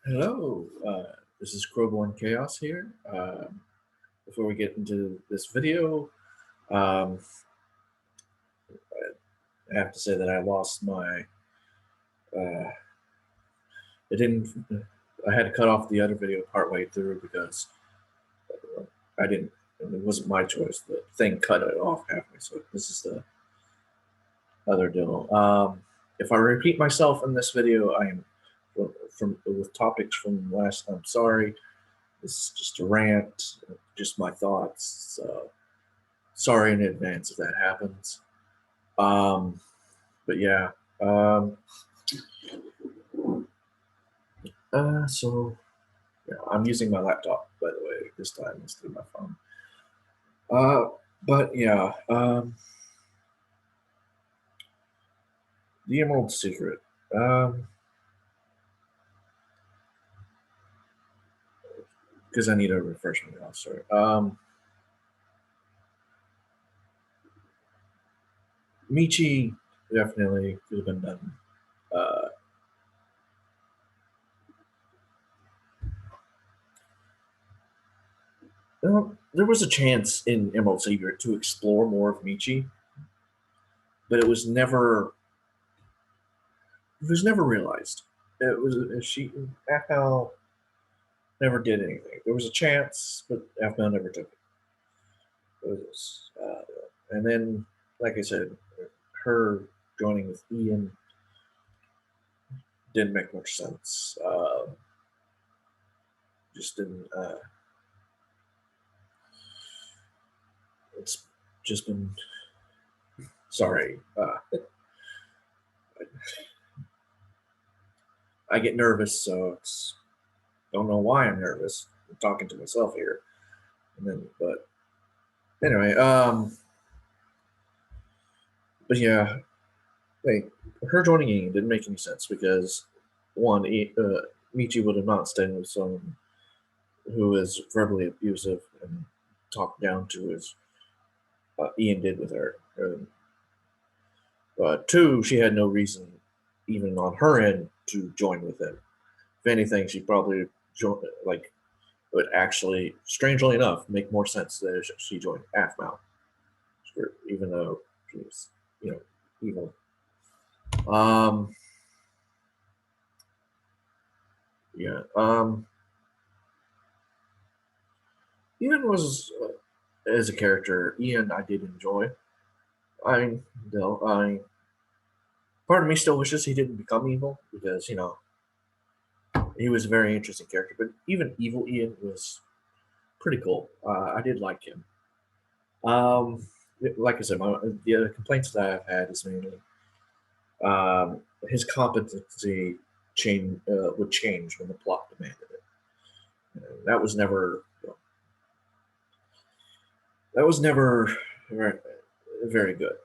Hello, this is Crowborn Chaos here. Before we get into this video, um, I have to say that I lost my. Uh, it didn't. I had to cut off the other video partway through because I didn't. It wasn't my choice. The thing cut it off halfway. So this is the other deal. If I repeat myself in this video, I am from with topics from last time. Sorry. This is just a rant, just my thoughts. Sorry in advance if that happens. But yeah. So yeah, I'm using my laptop, by the way, this time instead of my phone. But yeah, the Emerald Secret. Because I need a refreshment now, sorry. Michi definitely could have been done. There was a chance in Emerald Savior to explore more of Michi, but it was never realized. It was she Aphmau never did anything. There was a chance, but Aphmau never took it. And then, like I said, her joining with Ian didn't make much sense. Just didn't. It's just been. Sorry. I get nervous, so it's. Don't know why I'm nervous. I'm talking to myself here, and then, but anyway, but yeah, like her joining Ian didn't make any sense because one, Michi would have not stayed with someone who is verbally abusive and talked down to as Ian did with her. Two, she had no reason, even on her end, to join with him. If anything, she probably would actually, strangely enough, make more sense that she joined Aphmau, even though she was, evil. Yeah. Ian was, as a character, Ian I did enjoy. I, I, part of me still wishes he didn't become evil because he was a very interesting character. But even evil Ian was pretty cool. I did like him. Um, like I said, the other complaints that I've had is mainly his competency would change when the plot demanded it. That was never very, very good.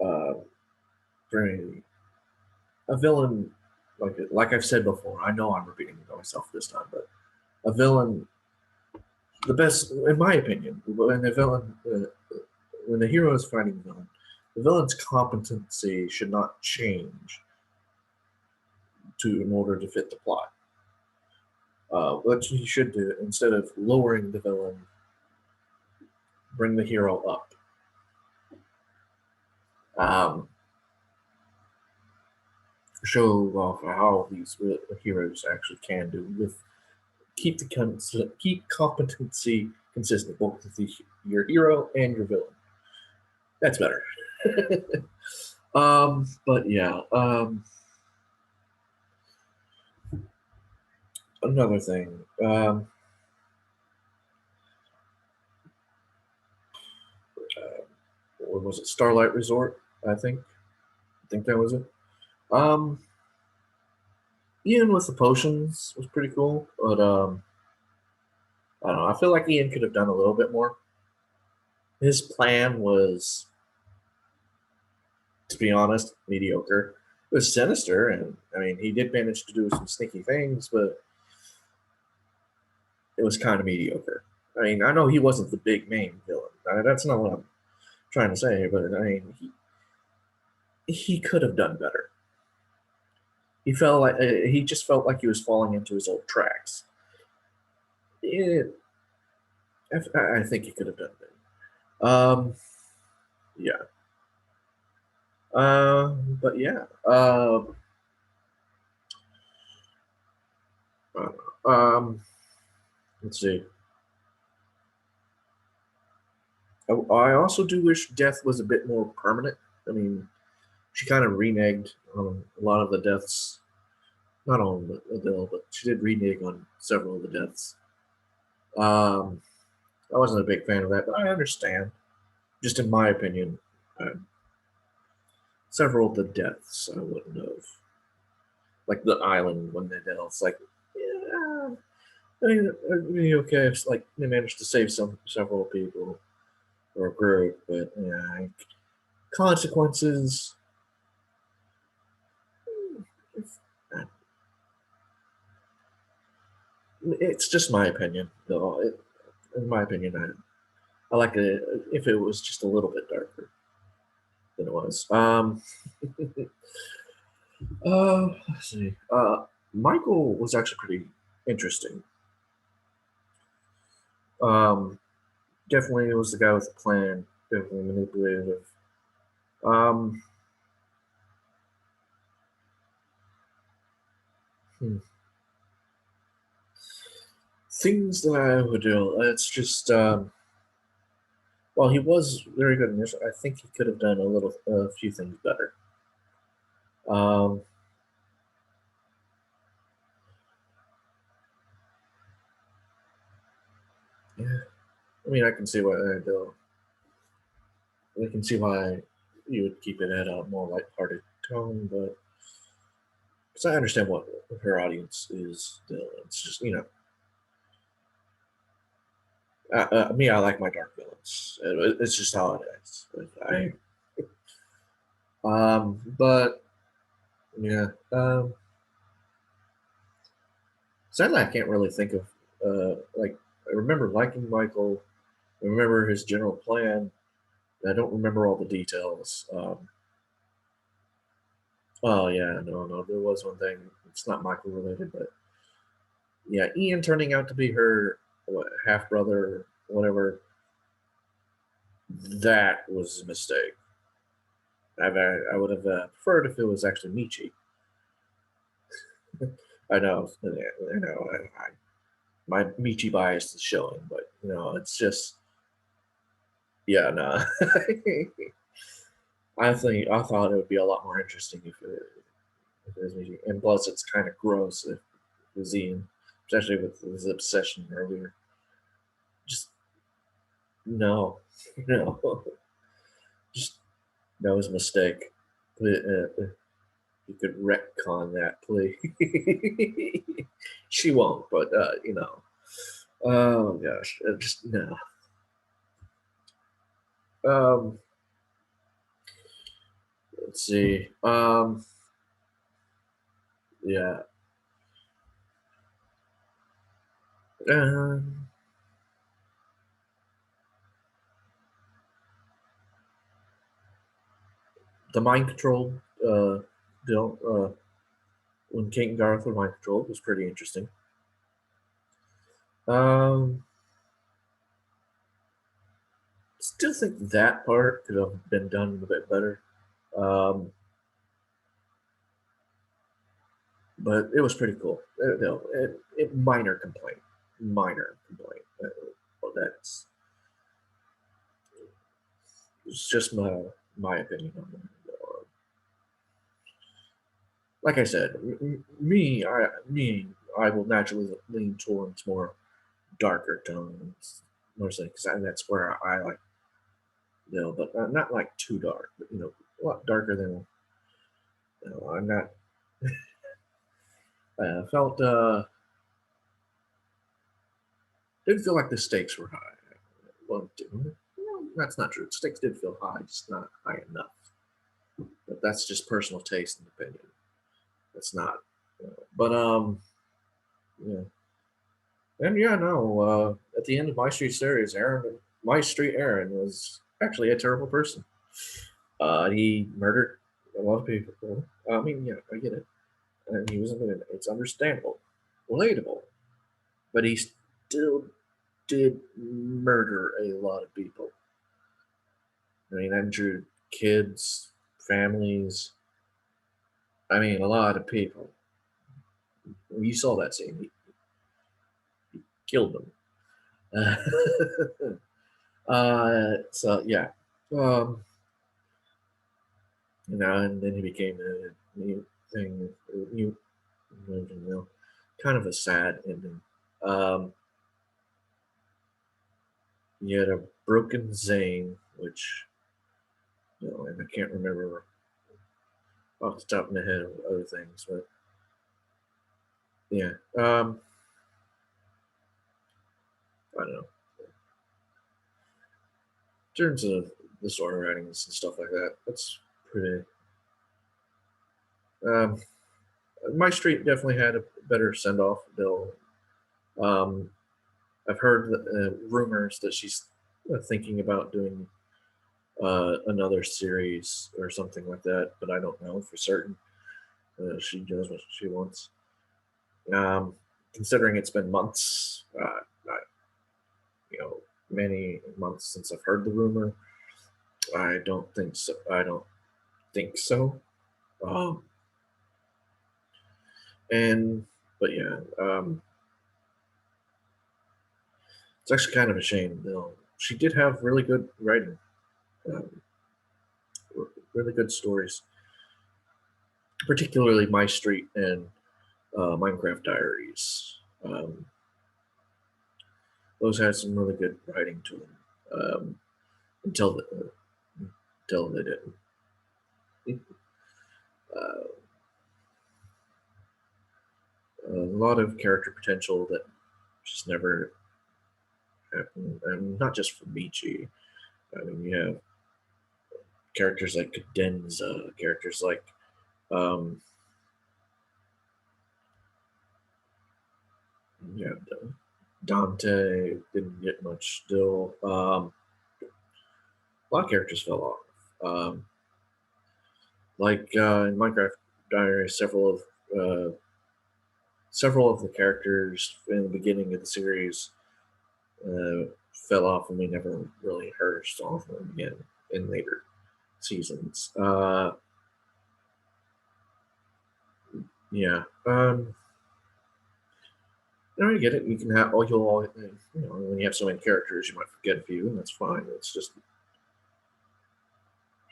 Uh, very a villain like I've said before. I know I'm repeating myself this time, but a villain, the best in my opinion, when the hero is fighting a villain, the villain's competency should not change in order to fit the plot. What he should do, instead of lowering the villain, bring the hero up. Show off how these heroes actually can do with keep competency consistent both with your hero and your villain. That's better. But yeah. Another thing. What was it? Starlight Resort, I think. I think that was it. Um, Ian with the potions was pretty cool, but I don't know. I feel like Ian could have done a little bit more. His plan was, to be honest, mediocre. It was sinister, and I mean, he did manage to do some sneaky things, but it was kind of mediocre. I mean, I know he wasn't the big main villain. That's not what I'm trying to say, but I mean, he could have done better. He felt like he just felt like he was falling into his old tracks. It, I think he could have done that. Yeah. But yeah. Um, let's see. I also do wish death was a bit more permanent. I mean, she kind of reneged on a lot of the deaths. Not on Adele, but she did renege on several of the deaths. Um, I wasn't a big fan of that, but I understand. Just in my opinion, uh, several of the deaths I wouldn't have. Like the island when they did, it's like, yeah, I mean, it'd be okay if like they managed to save several people or a group, but yeah, consequences. It's just my opinion, though. In my opinion, I like it if it was just a little bit darker than it was. Let's see. Michael was actually pretty interesting. Um, definitely was the guy with the plan. Definitely manipulative. Um, hmm. Things that I would do. It's just well, he was very good in this. I think he could have done a few things better. Um, yeah, I mean, I can see why they do. I can see why you would keep it at a more lighthearted tone, but because I understand what her audience is. It's just me. I like my dark villains. It's just how it is. But yeah. Sadly, I can't really think of like I remember liking Michael. I remember his general plan. I don't remember all the details. Oh yeah, no, there was one thing. It's not Michael related, but yeah, Ian turning out to be her half brother, whatever. That was a mistake. I would have preferred if it was actually Michi. I know, I know, my Michi bias is showing, but it's just yeah, no. I thought it would be a lot more interesting if it was Michi, and plus it's kind of gross if it was Ian, especially with his obsession earlier. Just no, no, just that was a mistake. You could retcon that, please. She won't, but oh gosh, just no. Um, let's see. Yeah. Um, the mind control deal. When Kate and Garth were mind controlled was pretty interesting. Um, still think that part could have been done a bit better. Um, but it was pretty cool. Minor complaint. Minor complaint. Well, that's it's just my opinion on that. Like I said, I will naturally lean towards more darker tones, mostly because that's where I like but not like too dark, but a lot darker than I'm not. I felt didn't feel like the stakes were high. Well, that's not true. The stakes did feel high, just not high enough. But that's just personal taste and opinion. That's not. But yeah, and yeah, no. At the end of my street series, my street Aaron was actually a terrible person. He murdered a lot of people. I mean, yeah, I get it. and he was it's understandable, relatable, but he still did murder a lot of people. I mean, injured kids, families. I mean, a lot of people. You saw that scene. He killed them. So yeah, um, and then he became a new thing, new, you know, kind of a sad ending. Um, you had a broken Zane, which and I can't remember off the top of my head of other things, but yeah, I don't know. In terms of the story writings and stuff like that, that's pretty. Um, My Street definitely had a better send off. Bill. Um, I've heard rumors that she's thinking about doing another series or something like that, but I don't know for certain. She does what she wants. Um, Considering it's been months, not, you know, many months since I've heard the rumor, I don't think so. I don't think so. Um, and but yeah, it's actually kind of a shame. She did have really good writing, um, really good stories, particularly My Street and Minecraft Diaries. Those had some really good writing to them until until they didn't. Uh, a lot of character potential that just never happened, and not just for Michi. I mean, you have characters like Cadenza, characters like um, yeah, Dante didn't get much still. A lot of characters fell off. Like in Minecraft Diary, several of the characters in the beginning of the series uh, fell off, and we never really heard saw them again in later seasons. Yeah, no, I get it. You can have you'll always, when you have so many characters, you might forget a few, and that's fine. It's just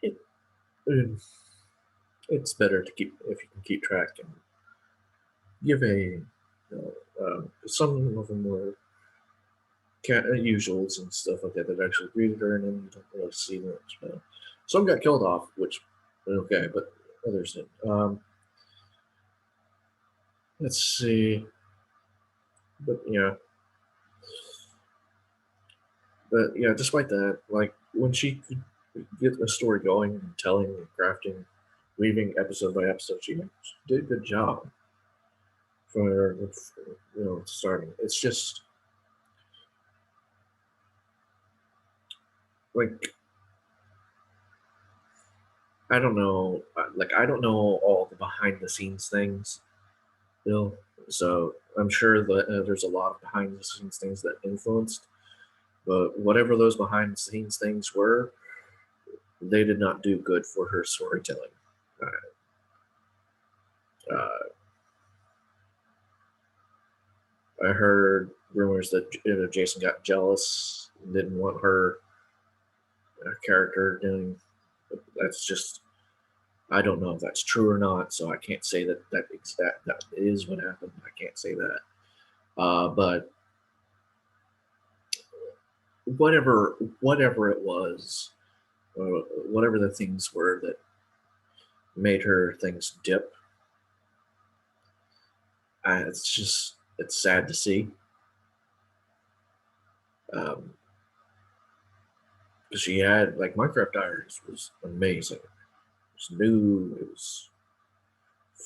it, it it's better to keep if you can keep track and give some of them were usuals and stuff like that that actually greeted her, and then you don't really see them. Some got killed off, which okay, but others didn't. Let's see, but yeah, despite that, like when she could get a story going and telling and crafting, weaving episode by episode, she did a good job for starting. It's just like I don't know, like I don't know all the behind the scenes things, Bill. So I'm sure that there's a lot of behind the scenes things that influenced, but whatever those behind the scenes things were, they did not do good for her storytelling. Uh, I heard rumors that Jason got jealous and didn't want her character doing. That's just I don't know if that's true or not, so I can't say that is what happened. I can't say that. But whatever it was, whatever the things were that made her things dip, it's sad to see. Um, because she had like Minecraft Diaries was amazing. It was new. It was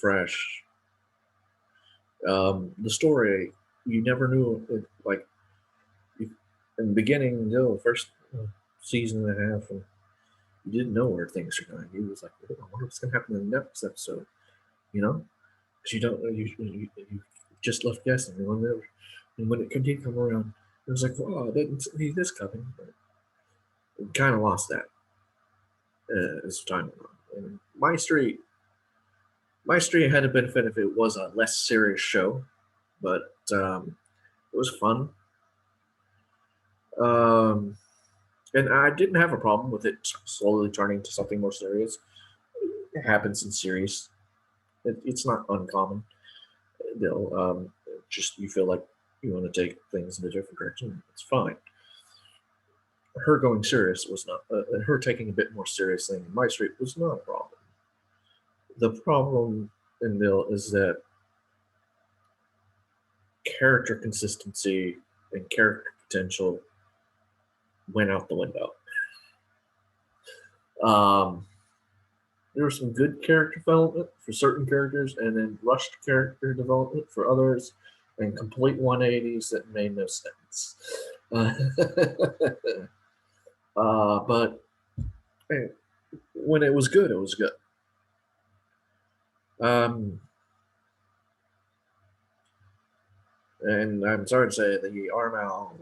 fresh. The story you never knew it, like you, in the beginning, first season and a half, and you didn't know where things are going. You was like, I wonder what's going to happen in the next episode, you know. because you don't you just left guessing. And when it did come around, it was like, oh, I didn't see this coming. But kind of lost that as time went on. And My Street had a benefit if it was a less serious show, but it was fun. Um, and I didn't have a problem with it slowly turning to something more serious. It happens in series. It's not uncommon. They'll just you feel like you want to take things in a different direction. It's fine. Her going serious was not. Her taking a bit more seriously in My Street was not a problem. The problem in Bill is that character consistency and character potential went out the window. Um, there was some good character development for certain characters, and then rushed character development for others, and complete 180s that made no sense. Uh, but hey, when it was good, it was good. Um, and I'm sorry to say, the Armal,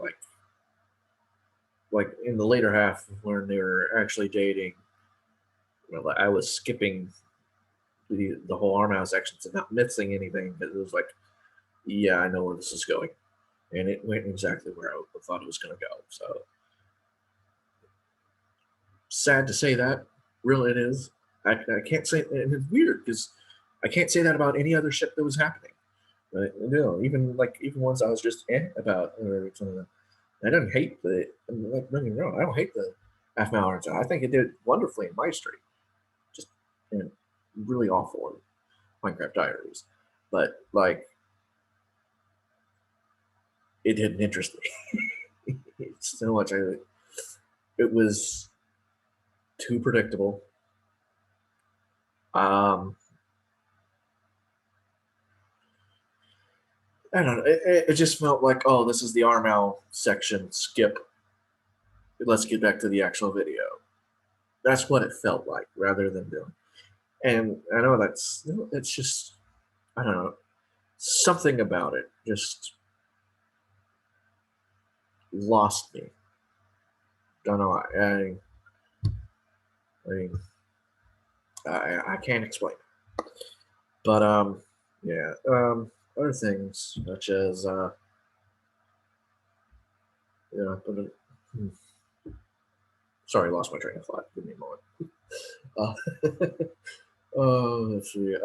like in the later half when they were actually dating, well, I was skipping the whole Armal sections and not missing anything because it was like, yeah, I know where this is going, and it went exactly where I thought it was going to go. So sad to say that. Really, it is. I can't say, and it's weird because I can't say that about any other ship that was happening. But even ones I was just about or something. I don't hate the. Like, don't get me wrong, I don't hate the Aphmau art. I think it did wonderfully in My Street. Just you know, really awful in Minecraft Diaries, but like it didn't interest me so much. It was too predictable. Um, I don't know. It just felt like, oh, this is the Armal section. Skip. Let's get back to the actual video. That's what it felt like, rather than doing. And I know it's just I don't know something about it just lost me. Don't know. I mean, I can't explain. But yeah. Other things such as yeah. Hmm. Sorry, I lost my train of thought. Give me a moment. Let's see.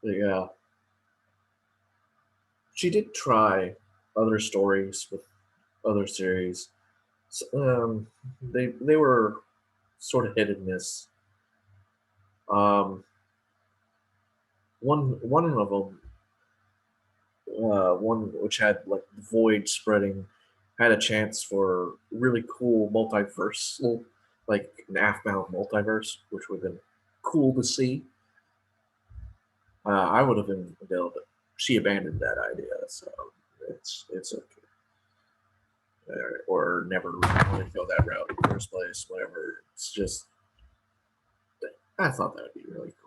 Yeah, she did try other stories with other series. They were sort of hit and miss. Um, one of them, one which had like the void spreading, had a chance for really cool multiversal, like an Aphmau multiverse, which would have been cool to see. I would have been available, but she abandoned that idea, so it's okay. Or never really go that route in the first place. Whatever. It's just I thought that would be really cool,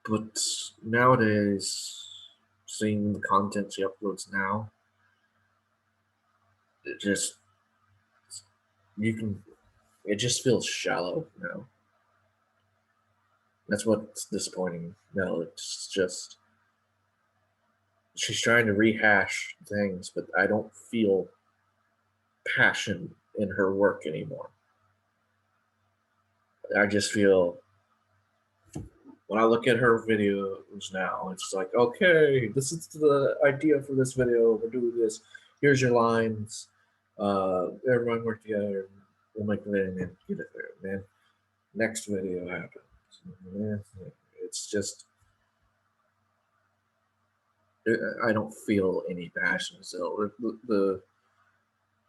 but nowadays, seeing the content she uploads now, it just you can it just feels shallow now. That's what's disappointing. No, it's just she's trying to rehash things, but I don't feel passion in her work anymore. I just feel when I look at her videos now, it's like, okay, this is the idea for this video. We'll do this. Here's your lines. Everyone work together. We'll make the video and get it there. Man, next video happens. It's just I don't feel any passion. So the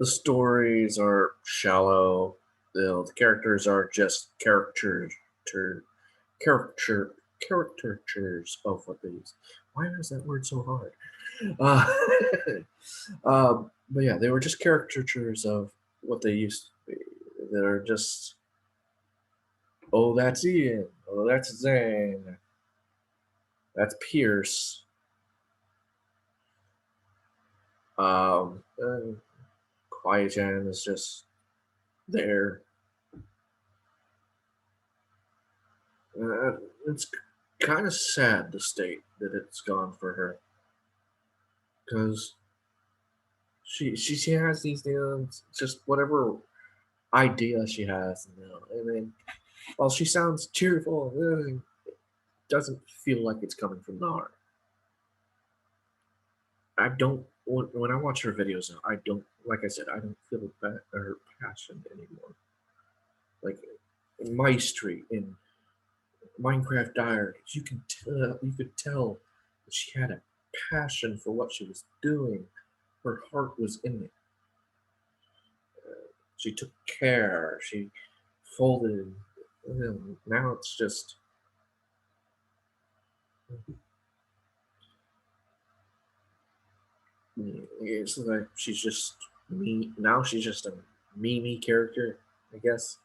stories are shallow. The characters are just caricature caricatures of what they use. Why is that word so hard? But yeah, they were just caricatures of what they used to be. They're just Oh, that's Ian. Oh, that's Zane. That's Pierce. And Quiet Jan is just there. Uh, it's kind of sad the state that it's gone for her because she has these just whatever idea she has, and then while she sounds cheerful, it doesn't feel like it's coming from the heart. I don't when I watch her videos now. I don't like I said. I don't feel her passion anymore. Like in My Street in Minecraft Diaries, you could tell that she had a passion for what she was doing. Her heart was in it. She took care. She folded. Now it's just it's like she's just me. Now she's just a meme character, I guess.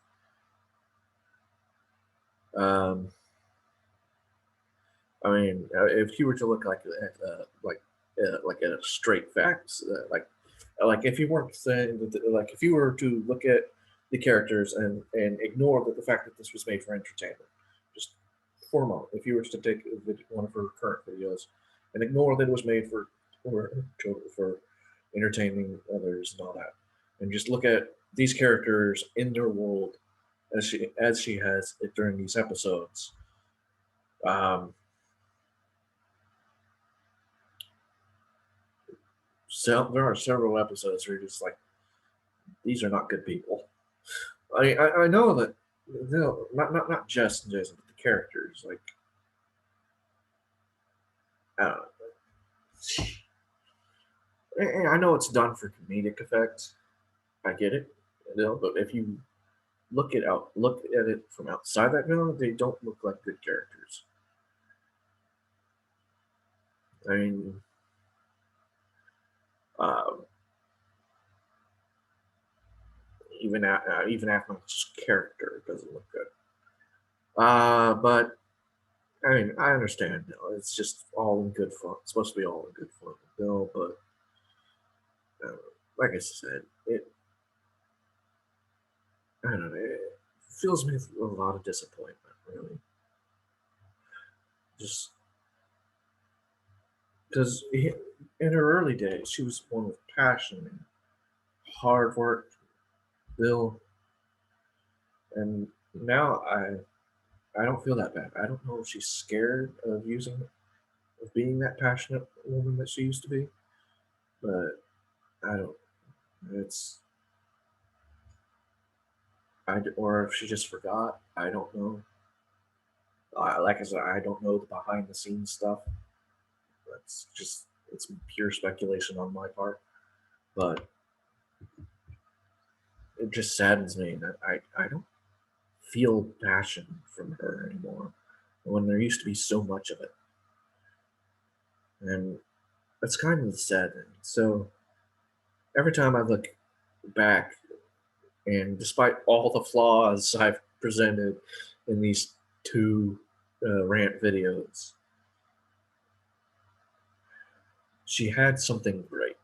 Um, I mean, if you were to look like at a straight facts, like if you weren't saying that, like if you were to look at the characters and ignore the fact that this was made for entertainment, just for a moment, if you were to take one of her current videos and ignore that it was made for entertaining others and all that, and just look at these characters in their world as she has it during these episodes. Um, so there are several episodes where you're just like, these are not good people. I know that not just Jason, but the characters. Like I don't know. I know it's done for comedic effect. I get it, but if you look at it from outside that they don't look like good characters. I mean, um, even Aphmau's character doesn't look good. But I mean, I understand. It's just all in good fun. It's supposed to be all in good fun, but uh, like I said, I don't know. It fills me with a lot of disappointment, really. Just because in her early days, she was one with passion and hard work, Bill, and now I don't feel that bad. I don't know if she's scared of being that passionate woman that she used to be, but I don't. It's or if she just forgot. I don't know. Like I said, I don't know the behind the scenes stuff. That's just it's pure speculation on my part. But it just saddens me that I don't feel passion from her anymore when there used to be so much of it. And that's kind of the sad thing. So every time I look back, and despite all the flaws I've presented in these two rant videos, she had something great.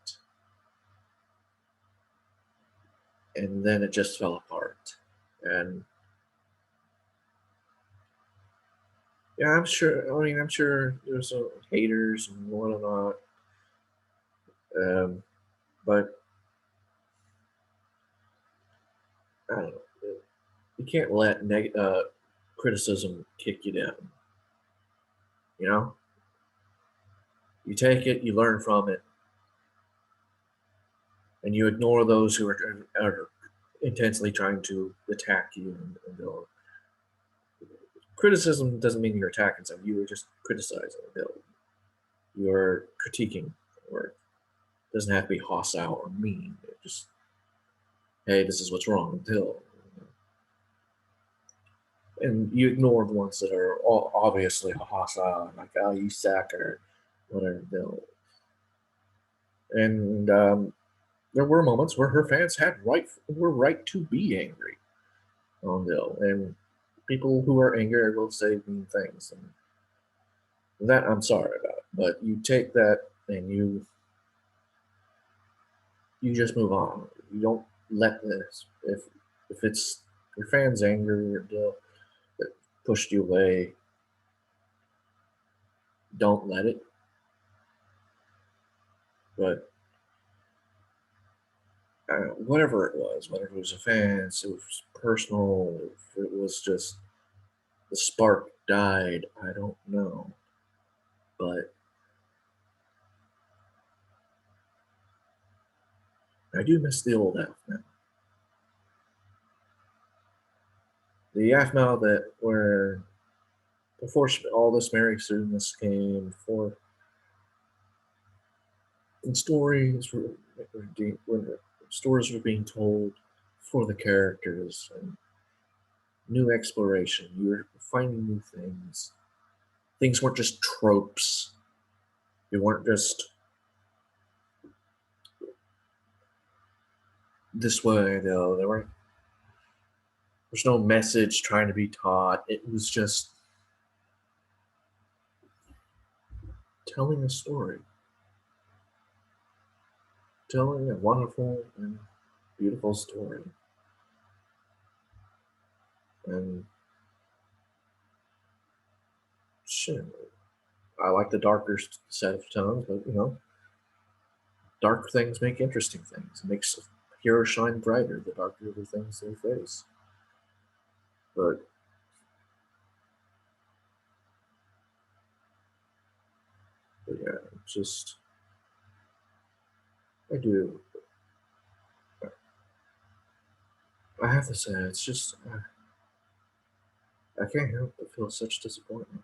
And then it just fell apart. And yeah, I'm sure. I mean, I'm sure there's haters and whatnot. Um, but I don't know. You can't let criticism kick you down. You know, you take it, you learn from it, and you ignore those who are intensely trying to attack you. Criticism doesn't mean you're attacking someone. You are just criticizing. You're critiquing, or it doesn't have to be hostile or mean. It just hey, this is what's wrong with Hill. And you ignore the ones that are obviously hostile, like oh, you suck or whatever. And there were moments where her fans were right to be angry on Bill, and People who are angry will say mean things, and that I'm sorry about. But you take that and you just move on. You don't let this if it's your fans' anger that pushed you away. Don't let it. But whatever whether it was a fans, it was personal, if it was just the spark died, I don't know. But I do miss the old Aphmau. The Aphmau that where before all this Mary Sue-ness came, before and when stories were being told for the characters and new exploration. You were finding new things. Things weren't just tropes. They weren't just this way, though. There's no message trying to be taught. It was just telling a story, telling a wonderful and beautiful story. And shit, I like the darker set of tones, but dark things make interesting things. It makes heroes shine brighter the darker the things they face. But, but yeah, just I do. I have to say, it's just I can't help but feel such disappointment,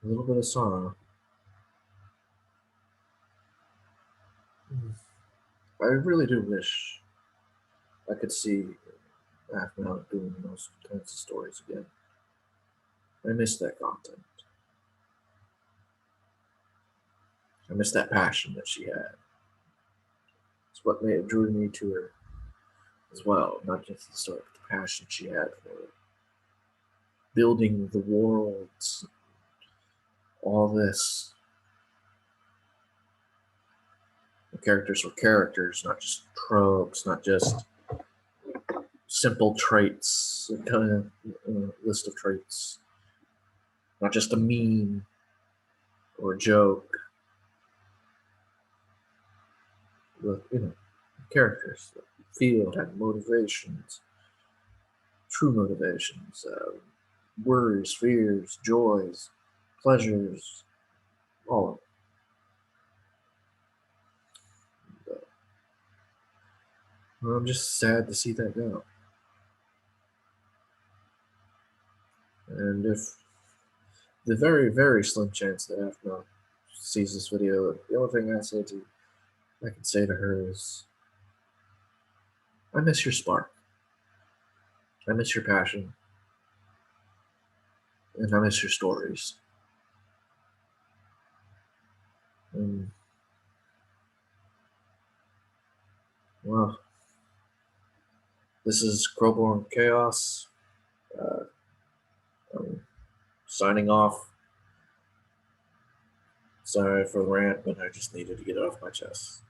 a little bit of sorrow. I really do wish I could see Aphmau doing those kinds of stories again. I miss that content. I miss that passion that she had. It's what drew me to her as well, not just the sort of passion she had for building the worlds, all this. The characters were characters, not just tropes, not just simple traits, a kind of list of traits, not just a meme or a joke, but characters that feel had motivations, true motivations, worries, fears, joys, pleasures, all of it. I'm just sad to see that go. And if the very, very slim chance that Aphmau sees this video, the only thing I can say to her is, I miss your spark. I miss your passion. And I miss your stories. And, well, this is Crowborn Chaos. Uh, I'm signing off. Sorry for the rant, but I just needed to get it off my chest.